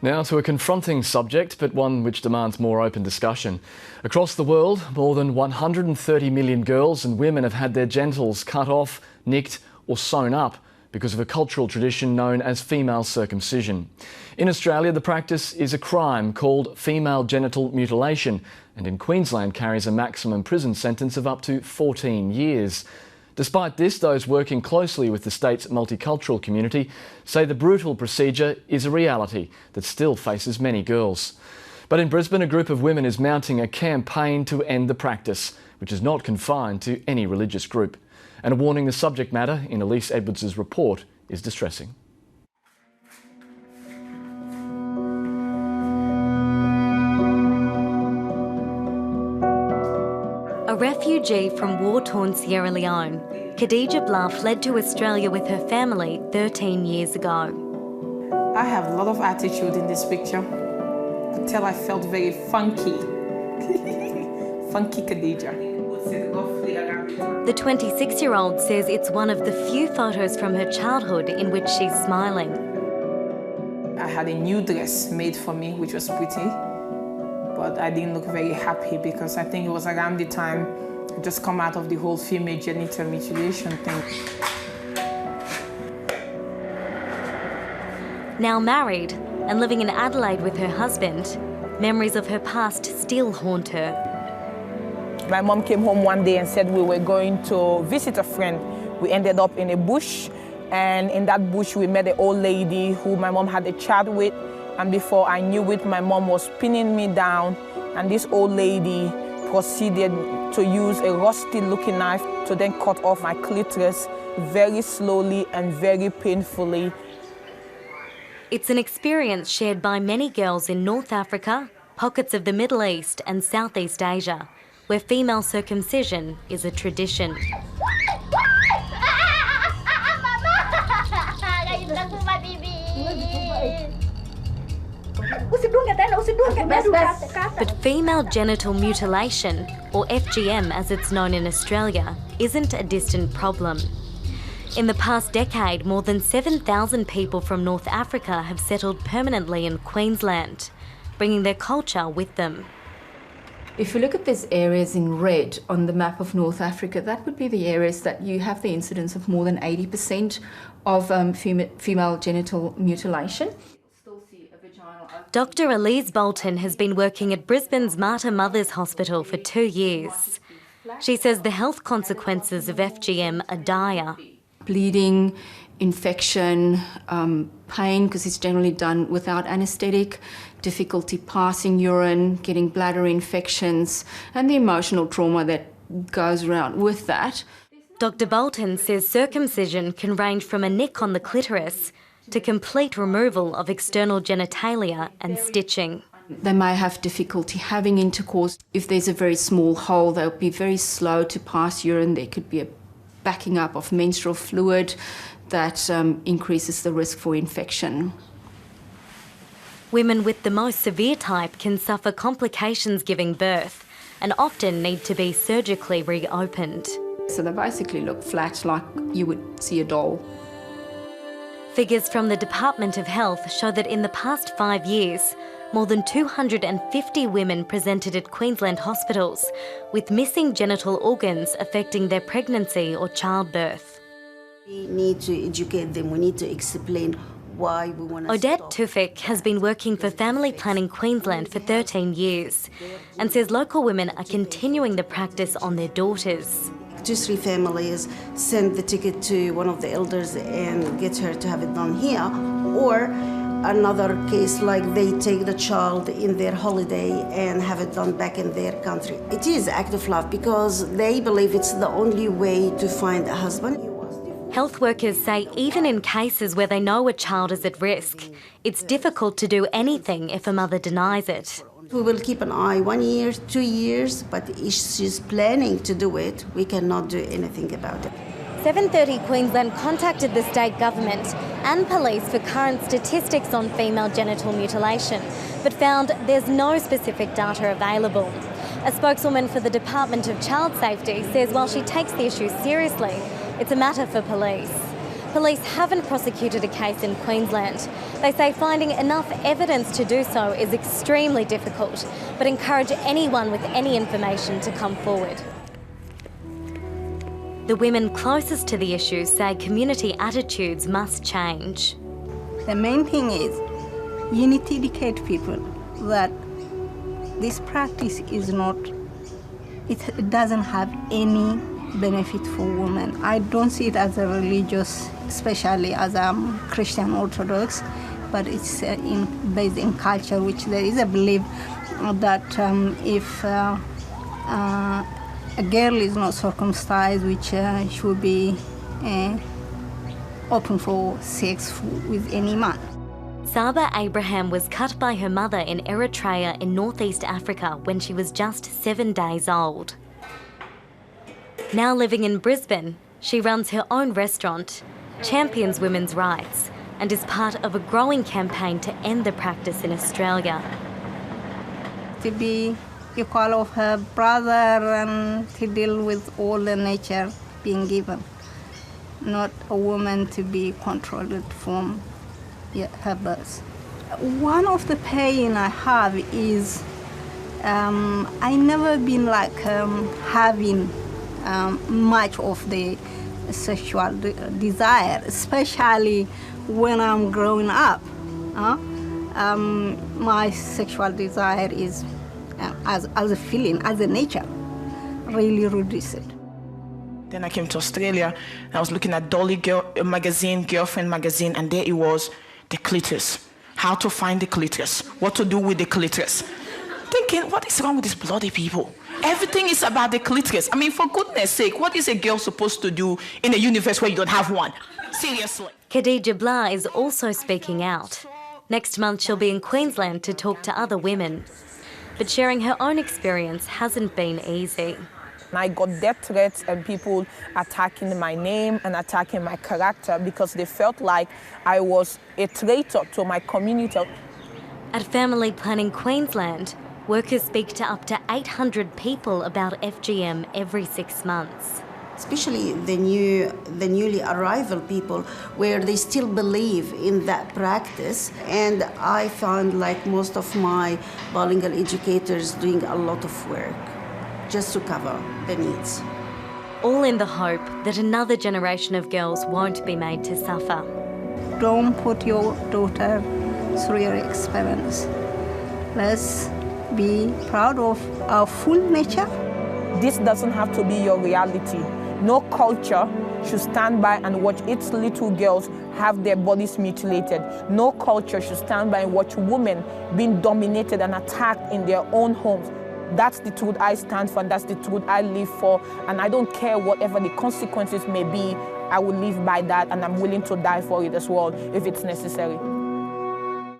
Now to a confronting subject, but one which demands more open discussion. Across the world, more than 130 million girls and women have had their genitals cut off, nicked or sewn up because of a cultural tradition known as female circumcision. In Australia, the practice is a crime called female genital mutilation, and in Queensland carries a maximum prison sentence of up to 14 years. Despite this, those working closely with the state's multicultural community say the brutal procedure is a reality that still faces many girls. But in Brisbane, a group of women is mounting a campaign to end the practice, which is not confined to any religious group. And a warning the subject matter in Elise Edwards' report is distressing. A refugee from war-torn Sierra Leone, Khadija Blah fled to Australia with her family 13 years ago. I have a lot of attitude in this picture. Until I felt very funky. Funky Khadija. The 26-year-old says it's one of the few photos from her childhood in which she's smiling. I had a new dress made for me, which was pretty. But I didn't look very happy because I think it was around the time I just come out of the whole female genital mutilation thing. Now married and living in Adelaide with her husband, memories of her past still haunt her. My mom came home one day and said we were going to visit a friend. We ended up in a bush, and in that bush we met an old lady who my mom had a chat with. And before I knew it, my mom was pinning me down, and this old lady proceeded to use a rusty-looking knife to then cut off my clitoris very slowly and very painfully. It's an experience shared by many girls in North Africa, pockets of the Middle East and Southeast Asia, where female circumcision is a tradition. But female genital mutilation, or FGM as it's known in Australia, isn't a distant problem. In the past decade, more than 7,000 people from North Africa have settled permanently in Queensland, bringing their culture with them. If you look at these areas in red on the map of North Africa, that would be the areas that you have the incidence of more than 80% of female genital mutilation. Dr. Elise Bolton has been working at Brisbane's Mater Mothers Hospital for 2 years. She says the health consequences of FGM are dire. Bleeding, infection, pain because it's generally done without anaesthetic, difficulty passing urine, getting bladder infections, and the emotional trauma that goes around with that. Dr. Bolton says circumcision can range from a nick on the clitoris to complete removal of external genitalia and stitching. They may have difficulty having intercourse. If there's a very small hole, they'll be very slow to pass urine. There could be a backing up of menstrual fluid that increases the risk for infection. Women with the most severe type can suffer complications giving birth and often need to be surgically reopened. So they basically look flat like you would see a doll. Figures from the Department of Health show that in the past 5 years, more than 250 women presented at Queensland hospitals with missing genital organs affecting their pregnancy or childbirth. We need to educate them, we need to explain why we want to Odette stop. Tufik has been working for Family Planning Queensland for 13 years and says local women are continuing the practice on their daughters. 2-3 families send the ticket to one of the elders and get her to have it done here, or another case like they take the child in their holiday and have it done back in their country. It is act of love because they believe it's the only way to find a husband. Health workers say even in cases where they know a child is at risk, it's difficult to do anything if a mother denies it. We will keep an eye 1 year, 2 years, but if she's planning to do it, we cannot do anything about it. 7:30 Queensland contacted the state government and police for current statistics on female genital mutilation, but found there's no specific data available. A spokeswoman for the Department of Child Safety says while she takes the issue seriously, it's a matter for police. Police haven't prosecuted a case in Queensland. They say finding enough evidence to do so is extremely difficult, but encourage anyone with any information to come forward. The women closest to the issue say community attitudes must change. The main thing is you need to educate people that this practice is not, it doesn't have any benefit for women. I don't see it as a religious, especially as a Christian Orthodox, but it's based in culture, which there is a belief that if a girl is not circumcised, which should be open for sex with any man. Saba Abraham was cut by her mother in Eritrea in northeast Africa when she was just 7 days old. Now living in Brisbane, she runs her own restaurant, champions women's rights, and is part of a growing campaign to end the practice in Australia. To be equal of her brother and to deal with all the nature being given, not a woman to be controlled from her birth. One of the pain I have is I never been like having much of the sexual desire, especially when I'm growing up. My sexual desire is as a feeling, as a nature, really reduced. Then I came to Australia, and I was looking at Dolly magazine, Girlfriend magazine, and there it was, the clitoris. How to find the clitoris, what to do with the clitoris. Thinking, what is wrong with these bloody people? Everything is about the clitoris. I mean, for goodness sake, what is a girl supposed to do in a universe where you don't have one? Seriously. Khadija Blah is also speaking out. Next month she'll be in Queensland to talk to other women. But sharing her own experience hasn't been easy. I got death threats and people attacking my name and attacking my character because they felt like I was a traitor to my community. At Family Planning Queensland, workers speak to up to 800 people about FGM every 6 months. Especially the newly arrival people, where they still believe in that practice. And I found like most of my bilingual educators doing a lot of work just to cover the needs. All in the hope that another generation of girls won't be made to suffer. Don't put your daughter through your experience. Let's be proud of our full nature. This doesn't have to be your reality. No culture should stand by and watch its little girls have their bodies mutilated. No culture should stand by and watch women being dominated and attacked in their own homes. That's the truth I stand for, and that's the truth I live for. And I don't care whatever the consequences may be, I will live by that, and I'm willing to die for it as well if it's necessary.